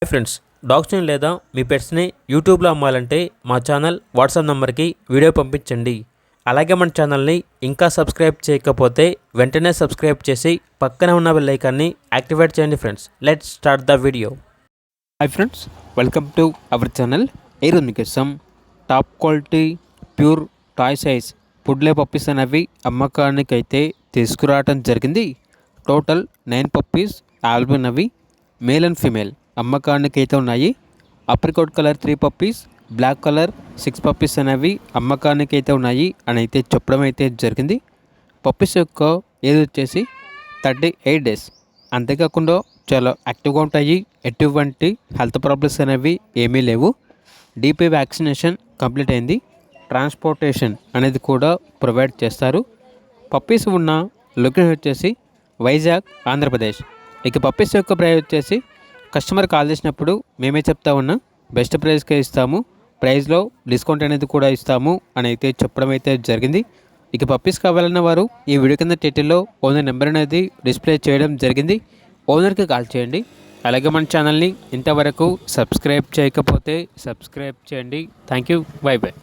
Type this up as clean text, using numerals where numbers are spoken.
Hi friends, డాగ్స్ని లేదా మీ పెట్స్ని యూట్యూబ్లో అమ్మాలంటే మా ఛానల్ వాట్సాప్ నెంబర్కి వీడియో పంపించండి. అలాగే మన ఛానల్ని ఇంకా సబ్స్క్రైబ్ చేయకపోతే వెంటనే సబ్స్క్రైబ్ చేసి పక్కనే ఉన్న బెల్ ఐకాన్ని యాక్టివేట్ చేయండి. Friends, let's start the video. Hi friends, welcome to our channel. ఈరోజు మీకోసం top quality pure toy size poodle puppies అనేవి అమ్మకానికి అయితే తీసుకురావడం జరిగింది. టోటల్ 9 పప్పీస్ అవైలబుల్ అవి మేల్ అండ్ ఫీమేల్ అమ్మకానికి అయితే ఉన్నాయి. Apricot colour 3 puppies, black colour 6 puppies అనేవి అమ్మకానికి అయితే ఉన్నాయి అని అయితే చెప్పడం అయితే జరిగింది. పప్పీస్ యొక్క ఏజ్ వచ్చేసి 38 డేస్. అంతేకాకుండా చాలా యాక్టివ్గా ఉంటాయి. ఎటువంటి హెల్త్ ప్రాబ్లమ్స్ అనేవి ఏమీ లేవు. డీపీ వ్యాక్సినేషన్ కంప్లీట్ అయింది. ట్రాన్స్పోర్టేషన్ అనేది కూడా ప్రొవైడ్ చేస్తారు. పప్పీస్ ఉన్న లొకేషన్ వచ్చేసి వైజాగ్, ఆంధ్రప్రదేశ్. ఇక పప్పీస్ యొక్క ప్రైస్ వచ్చేసి కస్టమర్ కాల్ చేసినప్పుడు మేమే చెప్తా ఉన్నాం, బెస్ట్ ప్రైస్కే ఇస్తాము, ప్రైస్లో డిస్కౌంట్ అనేది కూడా ఇస్తాము అని అయితే చెప్పడం అయితే జరిగింది. ఇక పప్పీస్ కావాలన్న వారు ఈ వీడియో కింద టైటిల్లో ఓనర్ నెంబర్ అనేది డిస్ప్లే చేయడం జరిగింది. ఓనర్కి కాల్ చేయండి. అలాగే మన ఛానల్ని ఇంతవరకు సబ్స్క్రైబ్ చేయకపోతే సబ్స్క్రైబ్ చేయండి. Thank you. By by.